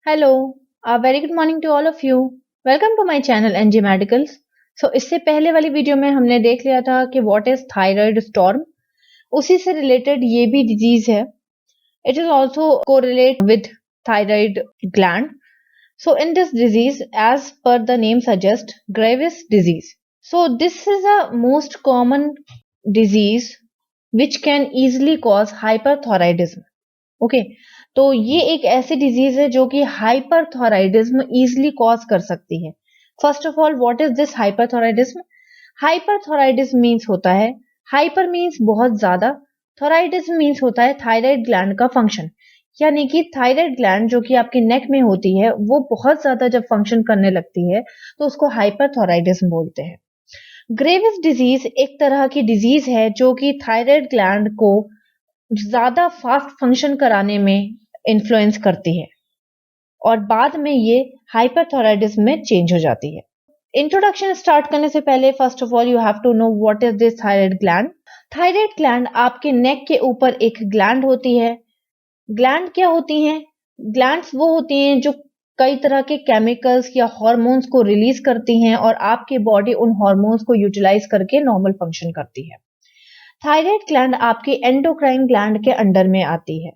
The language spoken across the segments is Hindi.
Hello, a very good morning to all of you. Welcome to my channel NG Medicals. इससे पहले वाली वीडियो में हमने देख लिया था कि व्हाट इज थायराइड स्टॉर्म। उसी से रिलेटेड ये भी डिजीज है। It is also correlate with thyroid gland. So in this disease, as per the name suggests, Graves disease. So this is a most common disease which can easily cause hyperthyroidism. Okay तो ये एक ऐसी डिजीज है जो कि हाइपरथायराइडिज्म इजीली कॉज कर सकती है. First of all, what is this hyperthyroidism? Hyperthyroidism means होता है, हाइपर मींस बहुत ज्यादा, थायराइडिज्म मींस होता है थायराइड ग्लैंड का फंक्शन. यानी कि थायराइड ग्लैंड जो कि आपके नेक में होती है वो बहुत ज्यादा जब फंक्शन करने लगती है तो उसको हाइपरथायराइडिज्म बोलते हैं. ग्रेव्स डिजीज एक तरह की डिजीज है जो कि थायराइड ग्लैंड को ज्यादा फास्ट फंक्शन कराने में इन्फ्लुएंस करती है और बाद में ये हाइपरथायराइडिज्म में चेंज हो जाती है. इंट्रोडक्शन स्टार्ट करने से पहले first of all you have to know what is this thyroid gland. Thyroid gland आपके नेक के ऊपर एक ग्लैंड होती है. ग्लैंड क्या होती हैं? ग्लैंड्स वो होती हैं जो कई तरह के केमिकल्स या हार्मोन्स को रिलीज करती हैं और आपकी बॉडी उन हार्मोन्स को यूटिलाइज करके नॉर्मल फंक्शन करती है. थायराइड ग्लैंड आपके एंडोक्राइन ग्लैंड के अंडर में आती है.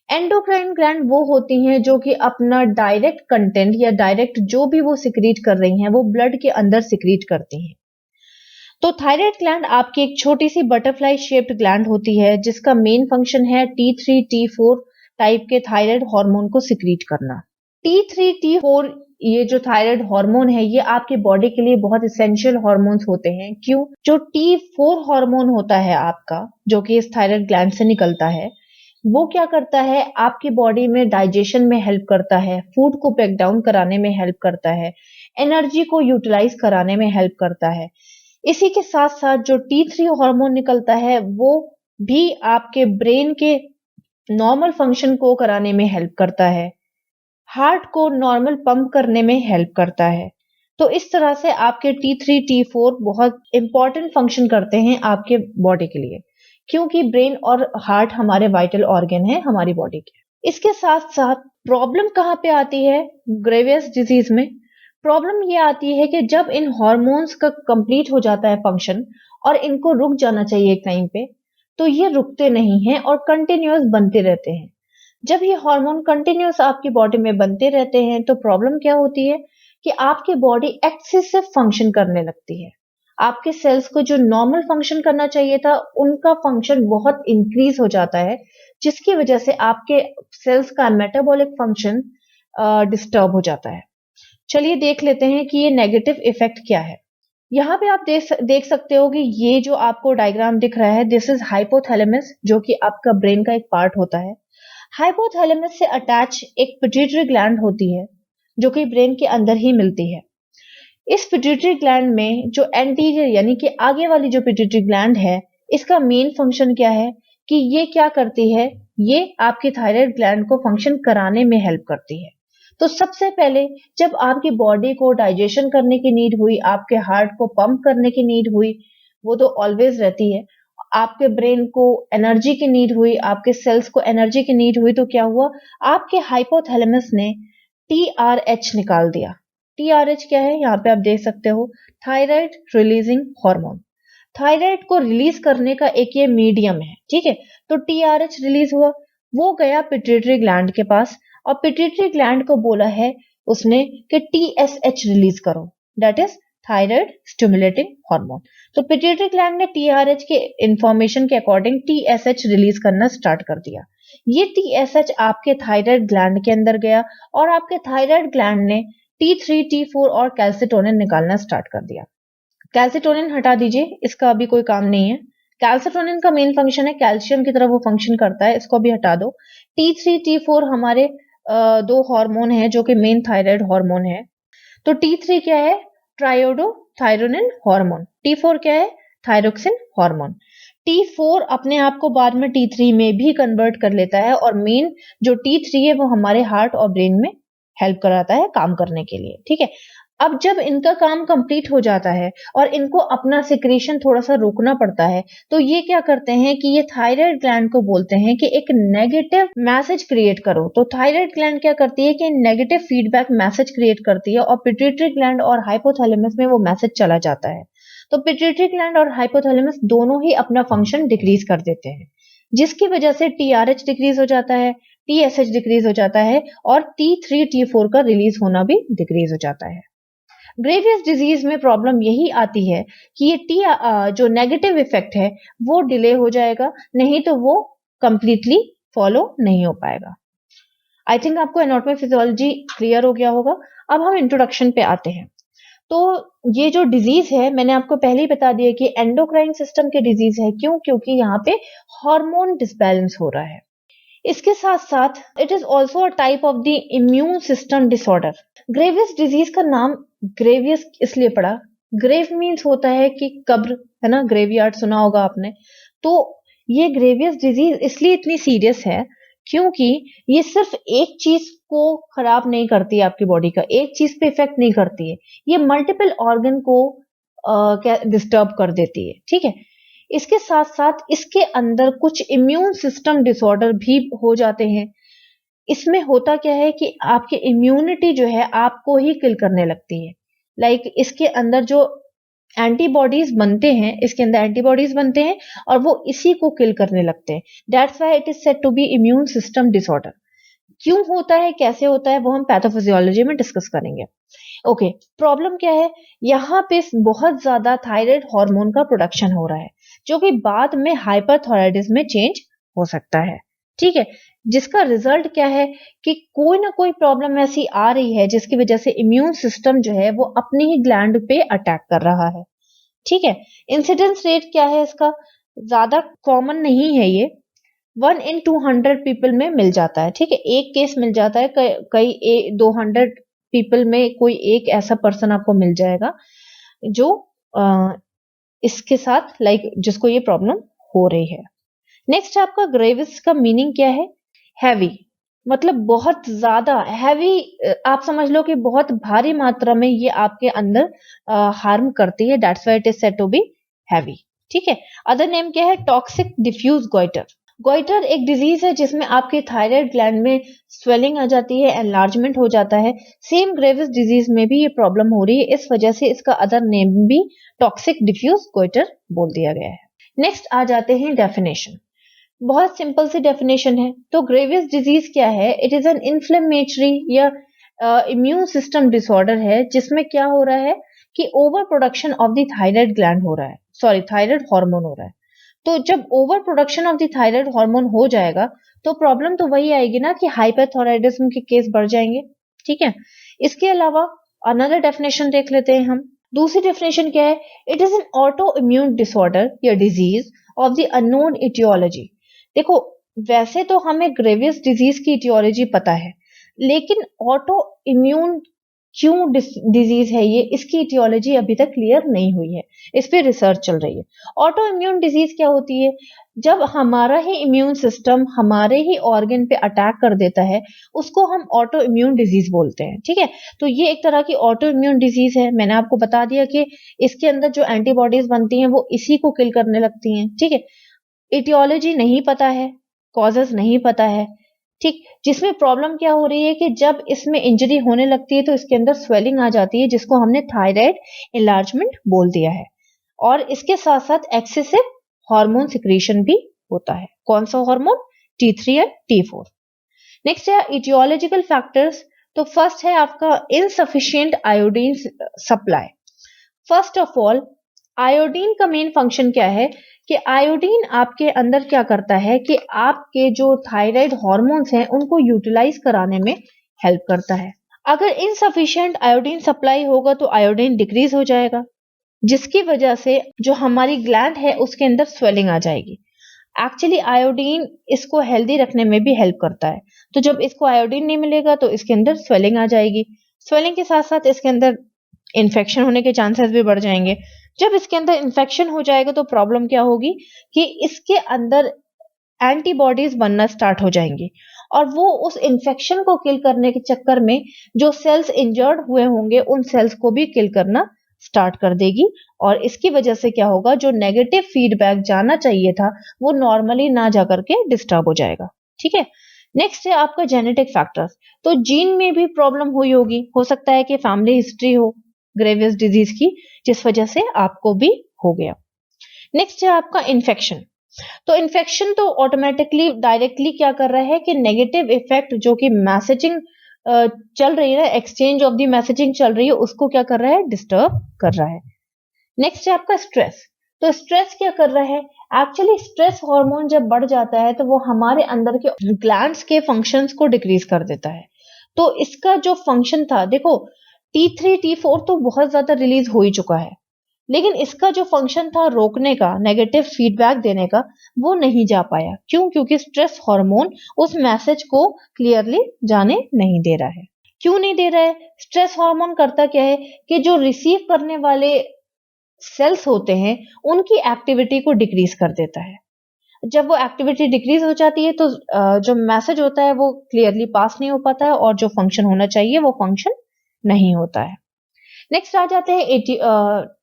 एंडोक्राइन ग्लैंड वो होती हैं जो कि अपना डायरेक्ट कंटेंट या डायरेक्ट जो भी वो सिक्रीट कर रही हैं वो ब्लड के अंदर सिक्रीट करती हैं. तो थायराइड ग्लैंड आपकी एक छोटी सी बटरफ्लाई शेप्ड ग्लैंड होती है जिसका मेन फंक्शन है T3 T4 टाइप के थायराइड हार्मोन को सिक्रीट करना. T3 T4 ये जो थायराइड हार्मोन है ये आपके बॉडी के लिए बहुत इसेंशियल हार्मोन्स होते हैं. क्यों? जो T4 हार्मोन होता है आपका जो कि इस थायराइड ग्लैंड से निकलता है वो क्या करता है, आपकी बॉडी में डाइजेशन में हेल्प करता है, फूड को ब्रेक डाउन कराने में हेल्प करता है, एनर्जी को यूटिलाइज कराने में हेल्प करता है. इसी के साथ साथ जो T3 हार्मोन निकलता है वो भी आपके ब्रेन के नॉर्मल फंक्शन को कराने में हेल्प करता है, हार्ट को नॉर्मल पंप करने में हेल्प करता है. तो इस तरह से आपके T3 T4 बहुत इंपॉर्टेंट फंक्शन करते हैं आपके बॉडी के लिए क्योंकि ब्रेन और हार्ट हमारे वाइटल ऑर्गन है हमारी बॉडी के. इसके साथ साथ प्रॉब्लम कहाँ पे आती है ग्रेवियस डिजीज में? प्रॉब्लम ये आती है कि जब इन हॉर्मोन्स का कंप्लीट हो जाता है फंक्शन और इनको रुक जाना चाहिए एक टाइम पे तो ये रुकते नहीं हैं और कंटिन्यूअस बनते रहते हैं. जब ये हार्मोन कंटिन्यूअस आपकी बॉडी में बनते रहते हैं तो प्रॉब्लम क्या होती है कि आपकी बॉडी एक्सेसिव फंक्शन करने लगती है. आपके सेल्स को जो नॉर्मल फंक्शन करना चाहिए था उनका फंक्शन बहुत इंक्रीज हो जाता है जिसकी वजह से आपके सेल्स का मेटाबॉलिक फंक्शन डिस्टर्ब हो जाता है. चलिए देख लेते हैं कि ये नेगेटिव इफेक्ट क्या है. यहाँ पे आप देख सकते हो कि ये जो आपको डायग्राम दिख रहा है दिस इज हाइपोथैलेमस जो कि आपका ब्रेन का एक पार्ट होता है. हाइपोथैलेमस से अटैच एक पिट्यूटरी ग्लैंड होती है जो कि ब्रेन के अंदर ही मिलती है. इस पिट्यूटरी ग्लैंड में जो एंटीरियर यानी कि आगे वाली जो पिट्यूटरी ग्लैंड है इसका मेन फंक्शन क्या है कि ये क्या करती है, ये आपकी थायराइड ग्लैंड को फंक्शन कराने में हेल्प करती है. तो सबसे पहले जब आपकी बॉडी को डाइजेशन करने की नीड हुई, आपके हार्ट को पंप करने की नीड हुई, वो तो ऑलवेज रहती है, आपके ब्रेन को एनर्जी की नीड हुई, आपके सेल्स को एनर्जी की नीड हुई तो क्या हुआ, आपके हाइपोथैलेमस ने TRH निकाल दिया. TRH क्या है यहाँ पे आप देख सकते हो, थायराइड रिलीजिंग हार्मोन. थायराइड को रिलीज करने का एक ये मीडियम है, ठीक है. तो TRH रिलीज हुआ, वो गया पिट्यूटरी ग्लैंड के पास और पिट्यूटरी ग्लैंड को बोला है उसने कि TSH रिलीज करो, that is thyroid stimulating hormone. तो पिट्यूटरी ग्लैंड ने TRH के इंफॉर्मेशन के अकॉर्डिंग TSH रिलीज करना स्टार्ट कर दिया. ये TSH आपके थायराइड ग्लैंड के अंदर गया और आपके थायराइड ग्लैंड ने T3 T4 और कैल्सिटोनिन निकालना स्टार्ट कर दिया. कैल्सिटोनिन हटा दीजिए, इसका अभी कोई काम नहीं है. कैल्सिटोनिन का मेन फंक्शन है कैल्शियम की तरह वो फंक्शन करता है, इसको भी हटा दो. T3 T4 हमारे दो हार्मोन है जो कि मेन थायराइड हार्मोन है. तो T3 क्या है, ट्रायोडोथायरोनिन हार्मोन. T4 क्या है, थायरोक्सिन हार्मोन. T4 अपने आप को बाद में T3 में भी कन्वर्ट कर लेता है और मेन जो T3 है वो हमारे हार्ट और ब्रेन में हेल्प कराता है काम करने के लिए, ठीक है. अब जब इनका काम कंप्लीट हो जाता है और इनको अपना सिक्रीशन थोड़ा सा रोकना पड़ता है, तो ये क्या करते हैं कि ये थायराइड ग्लैंड को बोलते हैं कि एक नेगेटिव मैसेज क्रिएट करो। तो थायराइड ग्लैंड क्या करती है कि नेगेटिव फीडबैक मैसेज क्रिएट करती है और पिट्यूटरी ग्लैंड और हाइपोथैलेमस में वो मैसेज चला जाता है। तो पिट्यूटरी ग्लैंड और हाइपोथैलेमस दोनों ही अपना फंक्शन डिक्रीज कर देते हैं, जिसकी वजह से टीआरएच डिक्रीज हो जाता है, टीएसएच डिक्रीज हो जाता है और T3 T4 का रिलीज होना भी डिक्रीज हो जाता है। ग्रेवियस डिजीज में प्रॉब्लम यही आती है कि ये जो नेगेटिव इफेक्ट है वो डिले हो जाएगा, नहीं तो वो कंप्लीटली फॉलो नहीं हो पाएगा। आई थिंक आपको एनाटॉमी फिजियोलॉजी क्लियर हो गया होगा। अब हम इंट्रोडक्शन पे आते हैं। तो ये जो डिजीज है मैंने आपको पहले ही बता दिया कि एंडोक्राइन सिस्टम के डिजीज है। क्यों? क्योंकि यहाँ पे हार्मोन डिसबैलेंस हो रहा है। इसके साथ साथ it is also a type of the immune system disorder. ग्रेवियस disease का नाम ग्रेवियस इसलिए पड़ा, ग्रेव मीन्स होता है कि कब्र, है ना, ग्रेवयार्ड सुना होगा आपने। तो ये ग्रेवियस डिजीज इसलिए इतनी सीरियस है क्योंकि ये सिर्फ एक चीज को खराब नहीं करती है, आपकी बॉडी का एक चीज पे इफेक्ट नहीं करती है, ये मल्टीपल ऑर्गन को डिस्टर्ब कर देती है। ठीक है, इसके साथ साथ इसके अंदर कुछ इम्यून सिस्टम डिसऑर्डर भी हो जाते हैं। इसमें होता क्या है कि आपकी इम्यूनिटी जो है आपको ही किल करने लगती है। इसके अंदर जो एंटीबॉडीज बनते हैं, इसके अंदर एंटीबॉडीज बनते हैं और वो इसी को किल करने लगते हैं। That's why it is said to be immune system disorder. क्यों होता है, कैसे होता है, वो हम पैथोफिजियोलॉजी में डिस्कस करेंगे। ओके, प्रॉब्लम क्या है, यहाँ पे बहुत ज्यादा थायराइड हार्मोन का प्रोडक्शन हो रहा है जो कि बाद में हाइपरथायराइडिज्म में चेंज हो सकता है। ठीक है, जिसका रिजल्ट क्या है कि कोई ना कोई प्रॉब्लम ऐसी आ रही है जिसकी वजह से इम्यून सिस्टम जो है वो अपनी ही ग्लैंड पे अटैक कर रहा है। ठीक है, इंसिडेंस रेट क्या है इसका, ज्यादा कॉमन नहीं है ये, 1 in 200 पीपल में मिल जाता है। ठीक है, एक केस मिल जाता है, कई 200 पीपल में कोई एक ऐसा पर्सन आपको मिल जाएगा जो इसके साथ जिसको ये प्रॉब्लम हो रही है। नेक्स्ट आपका ग्रेविस का मीनिंग क्या है, हैवी, मतलब बहुत ज्यादा हैवी। आप समझ लो कि बहुत भारी मात्रा में ये आपके अंदर हार्म करती है। That's why it is said to be heavy. ठीक है, अदर नेम क्या है, टॉक्सिक डिफ्यूज गोइटर। गोइटर एक डिजीज है जिसमें आपके थायराइड ग्लैंड में स्वेलिंग आ जाती है, एनलार्जमेंट हो जाता है। सेम ग्रेविस डिजीज में भी ये प्रॉब्लम हो रही है, इस वजह से इसका अदर नेम भी टॉक्सिक डिफ्यूज गोइटर बोल दिया गया है। नेक्स्ट आ जाते हैं डेफिनेशन। बहुत सिंपल सी डेफिनेशन है। तो ग्रेवियस डिजीज क्या है, इट इज एन इन्फ्लेमेटरी या इम्यून सिस्टम डिसऑर्डर है जिसमें क्या हो रहा है कि over production of the thyroid gland हो रहा है, सॉरी थायराइड हार्मोन हो रहा है। तो जब over production of the thyroid hormone हो जाएगा तो प्रॉब्लम तो वही आएगी ना कि हाइपरथायराइडिज्म के केस बढ़ जाएंगे। ठीक है, इसके अलावा अनदर डेफिनेशन देख लेते हैं हम। दूसरी डेफिनेशन क्या है, it is an auto immune disorder या disease of the unknown aetiology. देखो, वैसे तो हमें ग्रेवियस डिजीज की इटियोलॉजी पता है, लेकिन ऑटो इम्यून क्यों डिजीज है ये, इसकी इटियोलॉजी अभी तक क्लियर नहीं हुई है, इस पे रिसर्च चल रही है। ऑटो इम्यून डिजीज क्या होती है, जब हमारा ही इम्यून सिस्टम हमारे ही ऑर्गन पे अटैक कर देता है उसको हम ऑटो इम्यून डिजीज बोलते हैं। ठीक है, तो ये एक तरह की ऑटो इम्यून डिजीज है। मैंने आपको बता दिया कि इसके अंदर जो एंटीबॉडीज बनती हैं वो इसी को किल करने लगती हैं। ठीक है, इटियोलॉजी नहीं पता है, कॉजेज नहीं पता है। ठीक, जिसमें प्रॉब्लम क्या हो रही है कि जब इसमें इंजरी होने लगती है तो इसके अंदर स्वेलिंग आ जाती है जिसको हमने थायराइड एनलार्जमेंट बोल दिया है, और इसके साथ साथ एक्सेसिव हार्मोन सिक्रीशन भी होता है। कौन सा हार्मोन, T3 और T4। नेक्स्ट है इटियोलॉजिकल फैक्टर्स। तो फर्स्ट है आपका insufficient iodine supply. First of all, iodine का मेन फंक्शन क्या है कि आयोडीन आपके अंदर क्या करता है कि आपके जो थायराइड हार्मोन्स हैं उनको यूटिलाइज कराने में हेल्प करता है। अगर इनसफिशिएंट आयोडीन सप्लाई होगा तो आयोडीन डिक्रीज हो जाएगा, जिसकी वजह से जो हमारी ग्लैंड है उसके अंदर स्वेलिंग आ जाएगी। एक्चुअली आयोडीन इसको हेल्दी रखने में भी हेल्प करता है, तो जब इसको आयोडीन नहीं मिलेगा तो इसके अंदर स्वेलिंग आ जाएगी। स्वेलिंग के साथ साथ इसके अंदर इन्फेक्शन होने के चांसेस भी बढ़ जाएंगे। जब इसके अंदर इन्फेक्शन हो जाएगा तो प्रॉब्लम क्या होगी कि इसके अंदर एंटीबॉडीज बनना स्टार्ट हो जाएंगी, और वो उस इन्फेक्शन को किल करने के चक्कर में जो सेल्स इंजर्ड हुए होंगे उन सेल्स को भी किल करना स्टार्ट कर देगी। और इसकी वजह से क्या होगा, जो नेगेटिव फीडबैक जाना चाहिए था वो नॉर्मली ना जा करके डिस्टर्ब हो जाएगा। ठीक है, नेक्स्ट है आपका जेनेटिक फैक्टर्स। तो जीन में भी प्रॉब्लम हुई होगी, हो सकता है कि फैमिली हिस्ट्री हो ग्रेवियस डिजीज की, जिस वजह से आपको भी हो गया। नेक्स्ट है आपका इन्फेक्शन। तो इन्फेक्शन तो ऑटोमेटिकली डायरेक्टली क्या कर रहा है कि नेगेटिव इफेक्ट जो कि मैसेजिंग चल रही है, एक्सचेंज ऑफ द मैसेजिंग चल रही है, उसको क्या कर रहा है, डिस्टर्ब कर रहा है। नेक्स्ट है आपका स्ट्रेस। तो स्ट्रेस क्या कर रहा है, एक्चुअली स्ट्रेस हार्मोन जब बढ़ जाता है तो वो हमारे अंदर के ग्लैंड्स के फंक्शंस को डिक्रीज कर देता है। तो इसका जो फंक्शन था, देखो T3 T4 तो बहुत ज्यादा रिलीज हो ही चुका है, लेकिन इसका जो फंक्शन था रोकने का, नेगेटिव फीडबैक देने का, वो नहीं जा पाया। क्यों? क्योंकि स्ट्रेस हार्मोन उस मैसेज को क्लियरली जाने नहीं दे रहा है। क्यों नहीं दे रहा है? स्ट्रेस हार्मोन करता क्या है कि जो रिसीव करने वाले सेल्स होते हैं उनकी एक्टिविटी को डिक्रीज कर देता है। जब वो एक्टिविटी डिक्रीज हो जाती है तो जो मैसेज होता है वो क्लियरली पास नहीं हो पाता है और जो फंक्शन होना चाहिए वो फंक्शन नहीं होता है। नेक्स्ट आ जाते हैं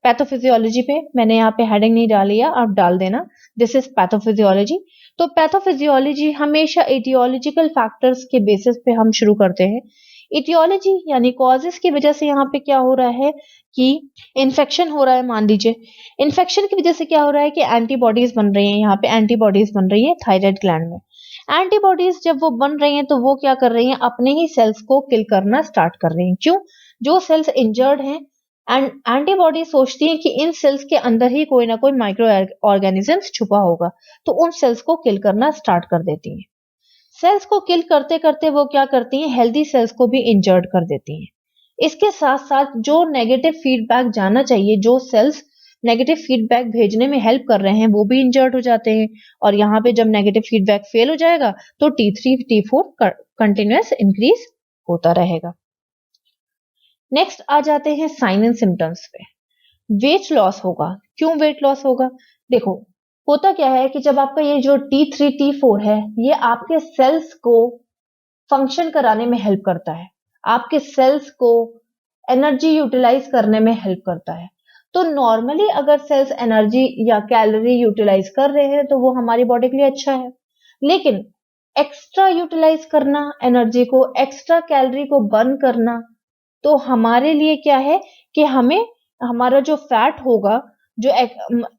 पैथोफिजियोलॉजी पे। मैंने यहाँ पे हेडिंग नहीं डाली है, आप डाल देना, दिस इज पैथोफिजियोलॉजी। तो पैथोफिजियोलॉजी हमेशा एटियोलॉजिकल फैक्टर्स के बेसिस पे हम शुरू करते हैं। एटियोलॉजी यानी कॉजेस की वजह से यहाँ पे क्या हो रहा है कि इन्फेक्शन हो रहा है, मान लीजिए इन्फेक्शन की वजह से क्या हो रहा है कि एंटीबॉडीज बन रही हैं, यहाँ पे एंटीबॉडीज बन रही है थायराइड ग्लैंड में। एंटीबॉडीज जब वो बन रही हैं तो वो क्या कर रही हैं, अपने ही सेल्स को किल करना स्टार्ट कर रही हैं। क्यों? जो सेल्स इंजर्ड हैं एंड एंटीबॉडी सोचती हैं कि इन सेल्स के अंदर ही कोई ना कोई माइक्रो ऑर्गेनिजम्स छुपा होगा, तो उन सेल्स को किल करना स्टार्ट कर देती हैं। सेल्स को किल करते करते वो क्या करती हैं, हेल्दी सेल्स को भी इंजर्ड कर देती हैं। इसके साथ साथ जो नेगेटिव फीडबैक जाना चाहिए, जो सेल्स नेगेटिव फीडबैक भेजने में हेल्प कर रहे हैं, वो भी इंजर्ड हो जाते हैं। और यहाँ पे जब नेगेटिव फीडबैक फेल हो जाएगा तो T3 T4 कंटिन्यूअस इंक्रीज होता रहेगा। नेक्स्ट आ जाते हैं साइन एंड सिम्टम्स पे। वेट लॉस होगा। क्यों वेट लॉस होगा? देखो होता क्या है कि जब आपका ये जो T3 T4 है, ये आपके सेल्स को फंक्शन कराने में हेल्प करता है, आपके सेल्स को एनर्जी यूटिलाइज करने में हेल्प करता है। तो नॉर्मली अगर सेल्स एनर्जी या कैलोरी यूटिलाइज कर रहे हैं तो वो हमारी बॉडी के लिए अच्छा है, लेकिन एक्स्ट्रा यूटिलाइज करना एनर्जी को, एक्स्ट्रा कैलोरी को बर्न करना, तो हमारे लिए क्या है कि हमें हमारा जो फैट होगा, जो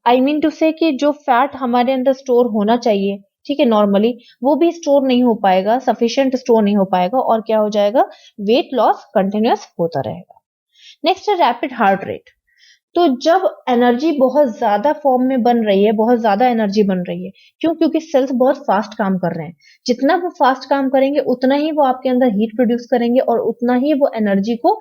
आई मीन टू से कि जो फैट हमारे अंदर स्टोर होना चाहिए, ठीक है, नॉर्मली वो भी स्टोर नहीं हो पाएगा, सफिशिएंट स्टोर नहीं हो पाएगा, और क्या हो जाएगा, वेट लॉस कंटिन्यूअस होता रहेगा। नेक्स्ट है रैपिड हार्ट रेट। तो जब एनर्जी बहुत ज्यादा फॉर्म में बन रही है, बहुत ज्यादा एनर्जी बन रही है, क्यों? क्योंकि सेल्स बहुत फास्ट काम कर रहे हैं। जितना वो फास्ट काम करेंगे उतना ही वो आपके अंदर हीट प्रोड्यूस करेंगे और उतना ही वो एनर्जी को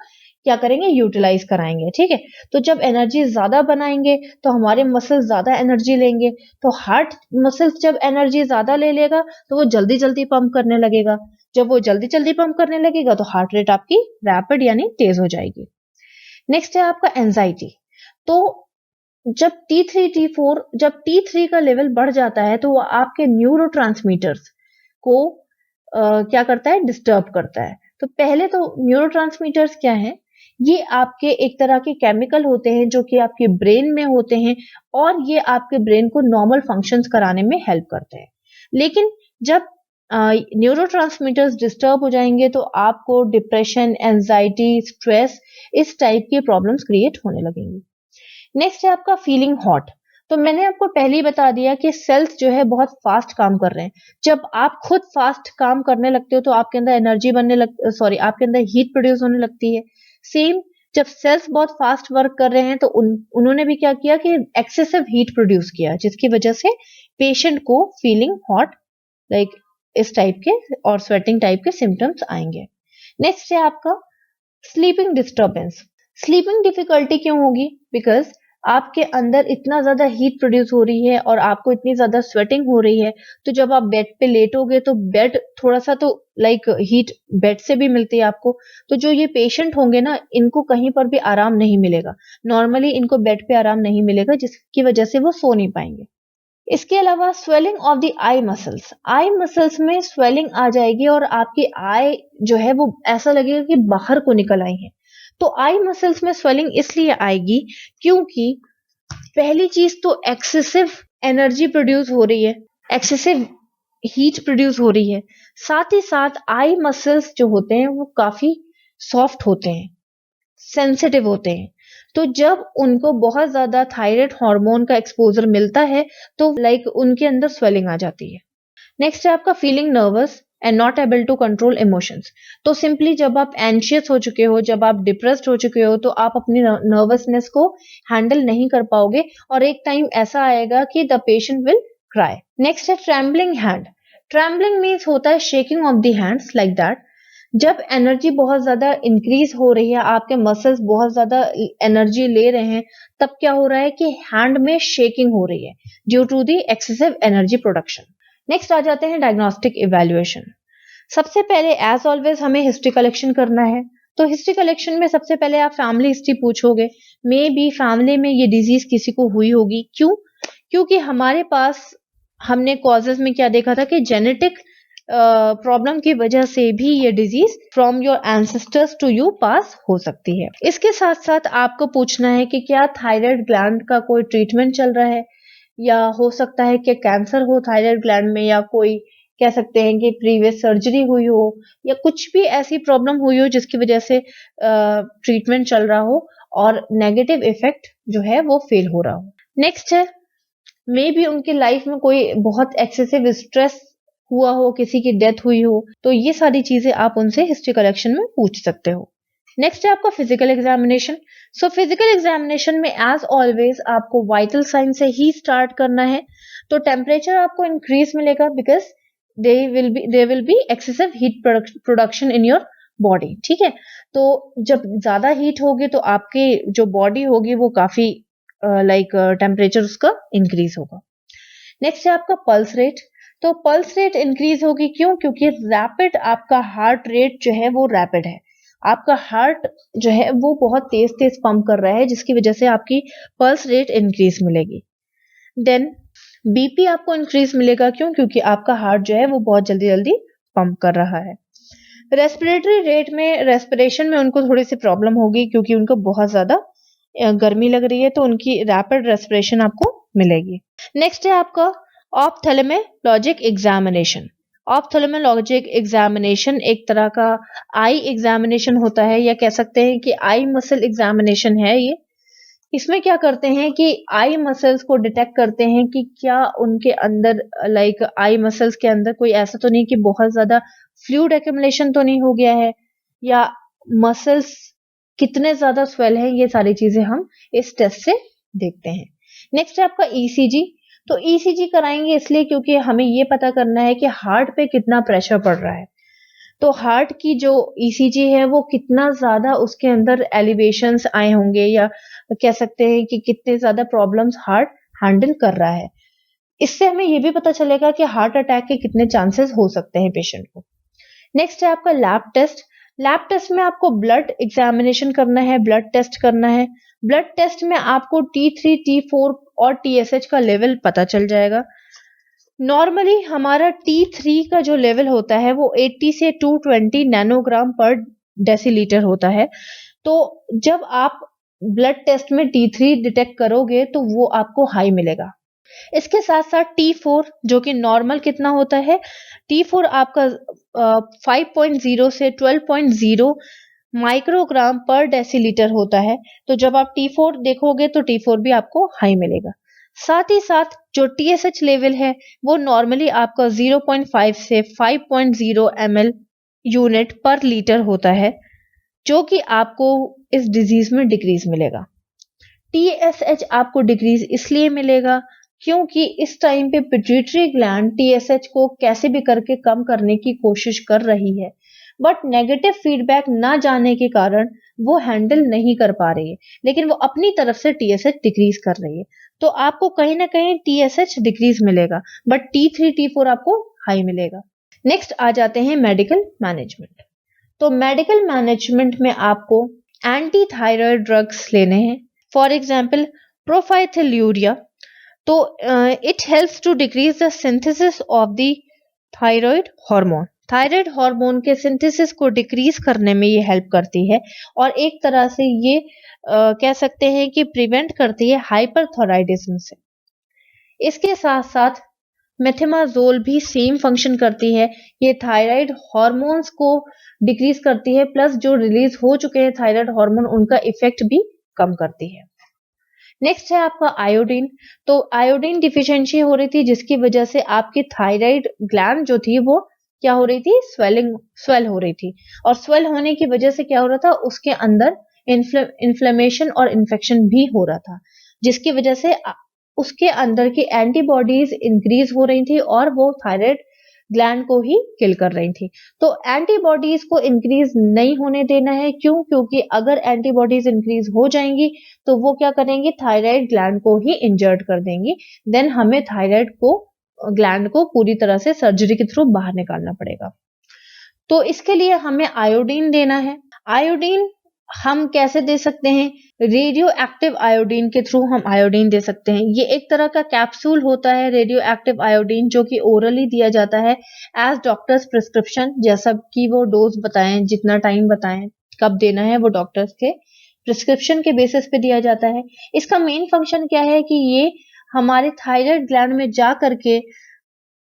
क्या करेंगे, यूटिलाइज कराएंगे। ठीक है, तो जब एनर्जी ज्यादा बनाएंगे तो हमारे मसल्स ज्यादा एनर्जी लेंगे, तो हार्ट मसल्स जब एनर्जी ज्यादा ले लेगा तो वो जल्दी जल्दी पंप करने लगेगा। जब वो जल्दी जल्दी पंप करने लगेगा तो हार्ट रेट आपकी रैपिड यानी तेज हो जाएगी। नेक्स्ट है आपका एंजाइटी। तो जब T3 का लेवल बढ़ जाता है तो वो आपके न्यूरोट्रांसमीटर्स को क्या करता है, डिस्टर्ब करता है। तो पहले तो न्यूरोट्रांसमीटर्स क्या है, ये आपके एक तरह के केमिकल होते हैं जो कि आपके ब्रेन में होते हैं और ये आपके ब्रेन को नॉर्मल फंक्शंस कराने में हेल्प करते हैं। लेकिन जब न्यूरोट्रांसमीटर्स डिस्टर्ब हो जाएंगे तो आपको डिप्रेशन, एंजाइटी, स्ट्रेस, इस टाइप की प्रॉब्लम्स क्रिएट होने लगेंगी। नेक्स्ट है आपका फीलिंग हॉट। तो मैंने आपको पहले ही बता दिया कि सेल्स जो है बहुत फास्ट काम कर रहे हैं। जब आप खुद फास्ट काम करने लगते हो तो आपके अंदर एनर्जी आपके अंदर हीट प्रोड्यूस होने लगती है। सेम जब सेल्स बहुत फास्ट वर्क कर रहे हैं तो उन्होंने भी क्या किया कि एक्सेसिव हीट प्रोड्यूस किया, जिसकी वजह से पेशेंट को फीलिंग हॉट लाइक इस टाइप के और स्वेटिंग टाइप के सिम्टम्स आएंगे। नेक्स्ट है आपका स्लीपिंग डिस्टर्बेंस। स्लीपिंग डिफिकल्टी क्यों होगी? बिकॉज आपके अंदर इतना ज्यादा हीट प्रोड्यूस हो रही है और आपको इतनी ज्यादा स्वेटिंग हो रही है, तो जब आप बेड पे लेटोगे तो बेड थोड़ा सा तो हीट बेड से भी मिलती है आपको। तो जो ये पेशेंट होंगे ना, इनको कहीं पर भी आराम नहीं मिलेगा, नॉर्मली इनको बेड पे आराम नहीं मिलेगा, जिसकी वजह से वो सो नहीं पाएंगे। इसके अलावा swelling of the eye muscles में स्वेलिंग आ जाएगी और आपकी आई जो है वो ऐसा लगेगा कि बाहर को निकल आई है। तो आई मसल्स में स्वेलिंग इसलिए आएगी क्योंकि पहली चीज तो एक्सेसिव एनर्जी प्रोड्यूस हो रही है, एक्सेसिव हीट प्रोड्यूस हो रही है। साथ ही साथ आई मसल्स जो होते हैं वो काफी सॉफ्ट होते हैं, सेंसिटिव होते हैं। तो जब उनको बहुत ज्यादा थायराइड हार्मोन का एक्सपोजर मिलता है तो उनके अंदर स्वेलिंग आ जाती है। नेक्स्ट है आपका feeling nervous and not able to control emotions. तो सिंपली जब आप एंशियस हो चुके हो, जब आप डिप्रेस्ड हो चुके हो, तो आप अपनी नर्वसनेस को हैंडल नहीं कर पाओगे और एक टाइम ऐसा आएगा कि the patient will cry. Next है ट्रेम्बलिंग हैंड। ट्रेम्बलिंग मीन्स होता है shaking of the hands like that. जब एनर्जी बहुत ज्यादा इंक्रीज हो रही है, आपके मसल्स बहुत ज्यादा एनर्जी ले रहे हैं, तब क्या हो रहा है कि हैंड में शेकिंग हो रही है due to the excessive energy production. Next आ जाते हैं डायग्नोस्टिक इवैल्यूएशन। सबसे पहले एज ऑलवेज हमें हिस्ट्री कलेक्शन करना है। तो हिस्ट्री कलेक्शन में सबसे पहले आप फैमिली हिस्ट्री पूछोगे। मे बी फैमिली में ये डिजीज किसी को हुई होगी। क्यों? क्योंकि हमारे पास हमने कॉजेज में क्या देखा था कि जेनेटिक प्रॉब्लम की वजह से भी ये disease from your ancestors to you pass हो सकती है। इसके साथ साथ आपको पूछना है कि क्या थायराइड ग्लैंड का कोई ट्रीटमेंट चल रहा है, या हो सकता है कि कैंसर हो थायराइड ग्लैंड में, या कोई कह सकते हैं कि प्रीवियस सर्जरी हुई हो, या कुछ भी ऐसी प्रॉब्लम हुई हो जिसकी वजह से ट्रीटमेंट चल रहा हो और नेगेटिव इफेक्ट जो है वो फेल हो रहा हो। नेक्स्ट है मे बी उनके लाइफ में कोई बहुत एक्सेसिव स्ट्रेस हुआ हो, किसी की डेथ हुई हो, तो ये सारी चीजें आप उनसे हिस्ट्री कलेक्शन में पूछ सकते हो। नेक्स्ट है आपका physical examination. So physical examination में एज ऑलवेज आपको वाइटल साइन से ही स्टार्ट करना है। तो टेम्परेचर आपको इंक्रीज मिलेगा because there will be excessive heat production in your body. ठीक है, तो जब ज्यादा हीट होगी तो आपकी जो बॉडी होगी वो काफी टेम्परेचर उसका इंक्रीज होगा। नेक्स्ट है आपका पल्स रेट। तो पल्स रेट इंक्रीज होगी क्यों? क्योंकि रैपिड आपका हार्ट रेट जो है वो रैपिड है, आपका हार्ट जो है वो बहुत तेज तेज पंप कर रहा है, जिसकी वजह से आपकी पल्स रेट इंक्रीज मिलेगी। देन बीपी आपको इंक्रीज मिलेगा। क्यों? क्योंकि आपका हार्ट जो है वो बहुत जल्दी जल्दी पंप कर रहा है। रेस्पिरेटरी रेट में, रेस्पिरेशन में उनको थोड़ी सी प्रॉब्लम होगी क्योंकि उनको बहुत ज्यादा गर्मी लग रही है, तो उनकी रैपिड रेस्पिरेशन आपको मिलेगी। नेक्स्ट है आपका ऑप्थेल्मोलॉजिक एग्जामिनेशन। ऑप्थेल्मोलॉजिक एग्जामिनेशन एक तरह का आई एग्जामिनेशन होता है, या कह सकते हैं कि आई मसल एग्जामिनेशन है ये। इसमें क्या करते हैं कि आई मसल्स को डिटेक्ट करते हैं कि क्या उनके अंदर आई मसल्स के अंदर कोई ऐसा तो नहीं कि बहुत ज्यादा फ्लूइड एक्यूमुलेशन तो नहीं हो गया है, या मसल्स कितने ज्यादा स्वेल हैं। ये सारी चीजें हम इस टेस्ट से देखते हैं। नेक्स्ट है आपका ईसीजी। तो ईसीजी कराएंगे इसलिए क्योंकि हमें ये पता करना है कि हार्ट पे कितना प्रेशर पड़ रहा है। तो हार्ट की जो ईसीजी है वो कितना ज्यादा उसके अंदर एलिवेशंस आए होंगे, या कह सकते हैं कि कितने ज्यादा प्रॉब्लम्स हार्ट हैंडल कर रहा है। इससे हमें ये भी पता चलेगा कि हार्ट अटैक के कितने चांसेस हो सकते हैं पेशेंट को। नेक्स्ट है आपका लैब टेस्ट। लैब टेस्ट में आपको ब्लड एग्जामिनेशन करना है, ब्लड टेस्ट करना है। ब्लड टेस्ट में आपको T3, T4 और TSH का लेवल पता चल जाएगा। नॉर्मली हमारा T3 का जो लेवल होता है वो 80 से 220 नैनोग्राम पर डेसीलीटर होता है। तो जब आप ब्लड टेस्ट में T3 डिटेक्ट करोगे तो वो आपको हाई मिलेगा। इसके साथ साथ T4 जो कि नॉर्मल कितना होता है, T4 आपका 5.0 से 12.0 माइक्रोग्राम पर डेसीलीटर होता है। तो जब आप T4 देखोगे तो T4 भी आपको हाई मिलेगा। साथ ही साथ जो TSH लेवल है वो नॉर्मली आपका 0.5 से 5.0 ml यूनिट पर लीटर होता है, जो कि आपको इस डिजीज में डिक्रीज मिलेगा। TSH आपको डिक्रीज इसलिए मिलेगा क्योंकि इस टाइम पे पिट्यूटरी ग्लैंड TSH को कैसे भी करके कम करने की कोशिश कर रही है, बट नेगेटिव फीडबैक ना जाने के कारण वो हैंडल नहीं कर पा रही है, लेकिन वो अपनी तरफ से TSH डिक्रीज कर रही है। तो आपको कहीं ना कहीं TSH डिक्रीज मिलेगा, बट T3, T4 आपको हाई मिलेगा। नेक्स्ट आ जाते हैं मेडिकल मैनेजमेंट। तो मेडिकल मैनेजमेंट में आपको एंटी थायराइड ड्रग्स लेने हैं। For example propylthiouracil. तो it helps to decrease the synthesis of the thyroid hormone. Thyroid hormone के सिंथेसिस को डिक्रीज करने में ये हेल्प करती है और एक तरह से ये कह सकते हैं कि प्रिवेंट करती है हाइपरथायराइडिज्म से। इसके साथ साथ मेथमाजोल भी सेम फंक्शन करती है। ये थायराइड हार्मोन्स को डिक्रीज करती है, प्लस जो रिलीज हो चुके हैं थायराइड हार्मोन उनका इफेक्ट भी कम करती है। नेक्स्ट है आपका आयोडीन। तो आयोडीन डिफिशियंसी हो रही थी जिसकी वजह से आपकी थायराइड ग्लैंड जो थी वो क्या हो रही थी, स्वेल हो रही थी, और स्वेल होने की वजह से क्या हो रहा था, उसके अंदर इन्फ्लेमेशन और इन्फेक्शन भी हो रहा था, जिसकी वजह से उसके अंदर की एंटीबॉडीज इंक्रीज हो रही थी और वो थायराइड ग्लैंड को ही किल कर रही थी। तो एंटीबॉडीज को इंक्रीज नहीं होने देना है। क्यों? क्योंकि अगर एंटीबॉडीज इंक्रीज हो जाएंगी तो वो क्या करेंगी, थायराइड ग्लैंड को ही इंजर्ड कर देंगी। देन हमें थायराइड को ग्लैंड को पूरी तरह से सर्जरी के थ्रू बाहर निकालना पड़ेगा। तो इसके लिए हमें आयोडीन देना है। आयोडीन हम कैसे दे सकते हैं? रेडियो एक्टिव आयोडीन के थ्रू हम आयोडीन दे सकते हैं। ये एक तरह का कैप्सूल होता है रेडियो एक्टिव आयोडीन, जो कि ओरली दिया जाता है एज डॉक्टर्स प्रिस्क्रिप्शन, जैसा कि वो डोज बताएं, जितना टाइम बताएं, कब देना है, वो डॉक्टर्स के प्रिस्क्रिप्शन के बेसिस पे दिया जाता है। इसका मेन फंक्शन क्या है कि ये हमारे थायराइड ग्लैंड में जा करके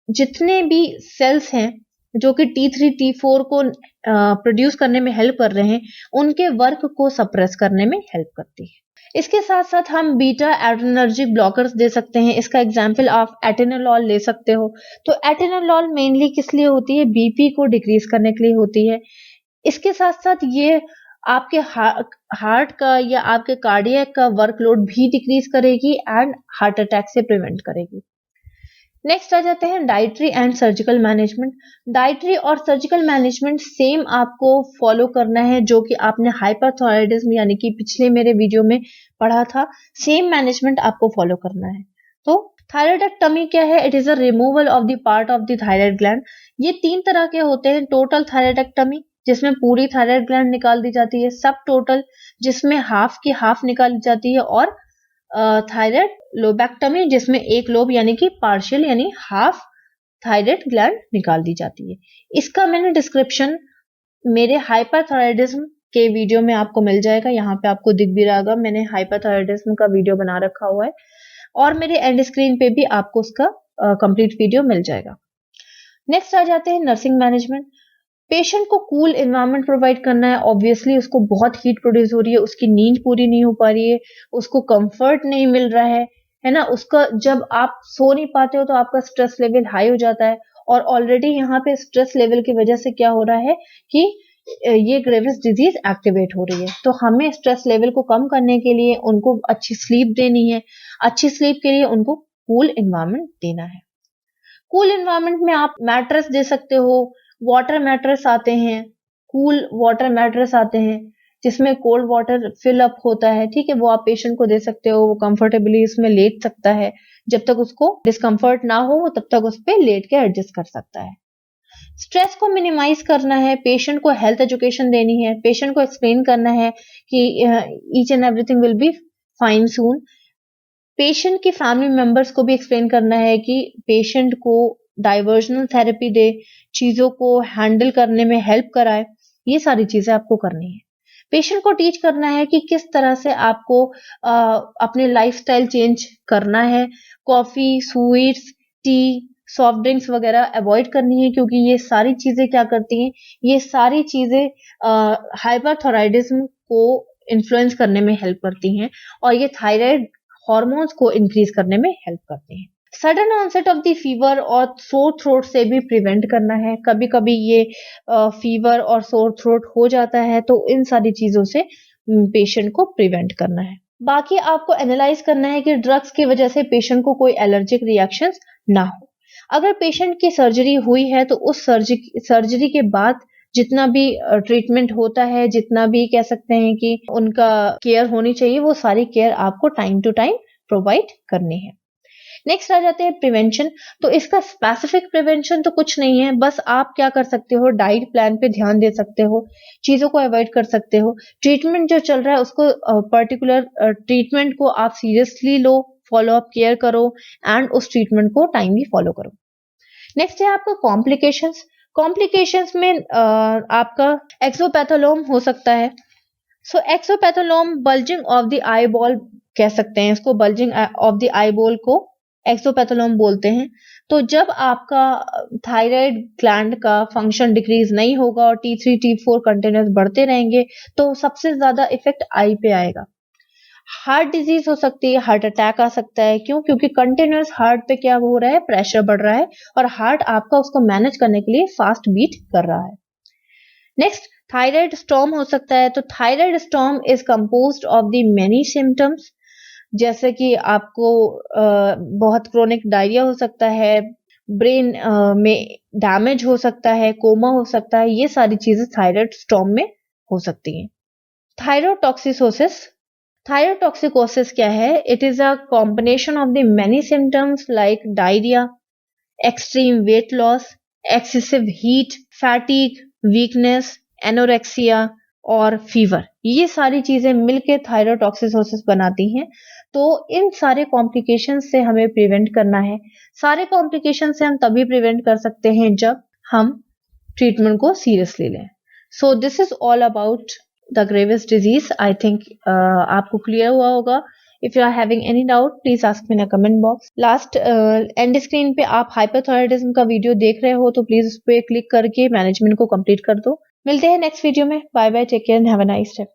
जितने भी सेल्स हैं जो कि T3 T4 को प्रोड्यूस करने में हेल्प कर रहे हैं, उनके वर्क को सप्रेस करने में हेल्प करती है। इसके साथ साथ हम बीटा एड्रेनर्जिक ब्लॉकर्स दे सकते हैं। इसका एग्जांपल आप एटेनोलॉल ले सकते हो। तो एटेनोलॉल मेनली किस लिए होती है? बीपी को डिक्रीज करने के लिए होती है। इसके साथ साथ ये आपके हार्ट का या आपके कार्डियक का वर्कलोड भी डिक्रीज करेगी एंड हार्ट अटैक से प्रिवेंट करेगी। नेक्स्ट आ जाते हैं dietary and surgical management. Dietary और सर्जिकल मैनेजमेंट सेम आपको फॉलो करना है जो कि आपने हाइपरथायराइडिज्म यानी कि पिछले मेरे वीडियो में पढ़ा था। सेम मैनेजमेंट आपको फॉलो करना है। तो थायराइडेक्टमी क्या है? It is a removal of the part of the thyroid gland. ये 3 तरह के होते हैं। टोटल थायराइडेक्टमी जिसमें पूरी थायराइड ग्लैंड निकाल दी जाती है, सब टोटल जिसमें हाफ की हाफ निकाली जाती है, और थायराइड लोबेक्टमी जिसमें एक लोब यानी कि पार्शियल यानी हाफ थायराइड ग्लैंड निकाल दी जाती है। इसका मैंने डिस्क्रिप्शन मेरे हाइपरथायराइडिज्म के वीडियो में आपको मिल जाएगा। यहाँ पे आपको दिख भी रहा होगा, मैंने हाइपरथायराइडिज्म का वीडियो बना रखा हुआ है और मेरे एंड स्क्रीन पे भी आपको उसका कंप्लीट वीडियो मिल जाएगा। नेक्स्ट आ जाते हैं नर्सिंग मैनेजमेंट। पेशेंट को कूल एनवायरनमेंट प्रोवाइड करना है। ऑब्वियसली उसको बहुत हीट प्रोड्यूस हो रही है, उसकी नींद पूरी नहीं हो पा रही है, उसको कंफर्ट नहीं मिल रहा है ना। उसका जब आप सो नहीं पाते हो तो आपका स्ट्रेस लेवल हाई हो जाता है, और ऑलरेडी यहाँ पे स्ट्रेस लेवल की वजह से क्या हो रहा है कि ये ग्रेविस डिजीज एक्टिवेट हो रही है। तो हमें स्ट्रेस लेवल को कम करने के लिए उनको अच्छी स्लीप देनी है। अच्छी स्लीप के लिए उनको कूल एनवायरनमेंट देना है। कूल एनवायरनमेंट में आप मैट्रेस दे सकते हो, वाटर मैट्रेस आते हैं, कूल वाटर मैट्रेस आते हैं जिसमें कोल्ड वाटर फिल अप होता है, ठीक है, वो आप पेशेंट को दे सकते हो। वो कंफर्टेबली इसमें लेट सकता है, जब तक उसको डिस्कम्फर्ट ना हो वो तब तक उस पर लेट के एडजस्ट कर सकता है। स्ट्रेस को मिनिमाइज करना है, पेशेंट को हेल्थ एजुकेशन देनी है, पेशेंट को एक्सप्लेन करना है कि each and everything will be fine soon. Patient की फैमिली मेंबर्स को भी एक्सप्लेन करना है कि पेशेंट को डाइवर्जनल थेरेपी दे, चीजों को हैंडल करने में हेल्प कराए। ये सारी चीजें आपको करनी है। पेशेंट को टीच करना है कि किस तरह से आपको अपने लाइफस्टाइल चेंज करना है। Coffee, sweets, T, soft drinks वगैरह अवॉइड करनी है, क्योंकि ये सारी चीजें क्या करती हैं, ये सारी चीजें हाइपरथायराइडिज्म को इन्फ्लुएंस करने में हेल्प करती हैं और ये थायराइड हार्मोन्स को इंक्रीज करने में हेल्प करते हैं। Sudden onset of the fever और सोर थ्रोट से भी प्रिवेंट करना है। कभी कभी ये फीवर और सोर थ्रोट हो जाता है, तो इन सारी चीजों से पेशेंट को प्रिवेंट करना है। बाकी आपको एनालाइज करना है कि ड्रग्स की वजह से पेशेंट को कोई एलर्जिक रिएक्शंस ना हो। अगर पेशेंट की सर्जरी हुई है तो उस सर्जरी के बाद जितना भी ट्रीटमेंट होता है, जितना भी कह सकते हैं कि उनका केयर होनी चाहिए, वो सारी केयर आपको टाइम टू टाइम प्रोवाइड करनी है। नेक्स्ट आ जाते हैं प्रिवेंशन। तो इसका स्पेसिफिक प्रिवेंशन तो कुछ नहीं है, बस आप क्या कर सकते हो, डाइट प्लान पे ध्यान दे सकते हो, चीजों को अवॉइड कर सकते हो। ट्रीटमेंट जो चल रहा है उसको पर्टिकुलर ट्रीटमेंट को आप सीरियसली लो, फॉलो अप केयर करो एंड उस ट्रीटमेंट को टाइमली फॉलो करो। नेक्स्ट है आपका कॉम्प्लिकेशंस। कॉम्प्लिकेशंस में आपका एक्सोपैथोलोम हो सकता है। So exophthalmos bulging of the eye ball कह सकते हैं इसको, bulging of the eye ball को एक्सोपैथोलोम बोलते हैं। तो जब आपका थायराइड ग्लैंड का फंक्शन डिक्रीज नहीं होगा और T3 T4 कंटिन्यूस बढ़ते रहेंगे तो सबसे ज्यादा इफेक्ट आई पे आएगा। हार्ट डिजीज हो सकती है, हार्ट अटैक आ सकता है। क्यों? क्योंकि कंटिन्यूस हार्ट पे क्या हो रहा है, प्रेशर बढ़ रहा है और हार्ट आपका उसको मैनेज करने के लिए फास्ट बीट कर रहा है। नेक्स्ट थायराइड स्टॉर्म हो सकता है। तो thyroid storm is composed of the many symptoms, जैसे कि आपको बहुत क्रोनिक डायरिया हो सकता है, ब्रेन में डैमेज हो सकता है, कोमा हो सकता है। ये सारी चीजें थायराइड स्टॉर्म में हो सकती हैं। थायरोटॉक्सिकोसिस। थायरोटॉक्सिकोसिस क्या है? It is a combination of the many symptoms like diarrhoea, extreme weight loss, excessive heat, फैटिक, weakness, anorexia और फीवर। ये सारी चीजें मिलके थायरोटॉक्सिकोसिस बनाती हैं। तो इन सारे कॉम्प्लिकेशन से हमें प्रिवेंट करना है। सारे कॉम्प्लिकेशन से हम तभी प्रिवेंट कर सकते हैं जब हम ट्रीटमेंट को सीरियसली लें। So this is all about the Graves disease. I think आपको क्लियर हुआ होगा। If you are having any doubt please ask me in comment box. Last and screen पे आप हाइपरथायराइडिज्म का वीडियो देख रहे हो तो प्लीज उस पर क्लिक करके मैनेजमेंट को कंप्लीट कर दो। मिलते हैं नेक्स्ट वीडियो में। Bye bye, take care and have a nice day.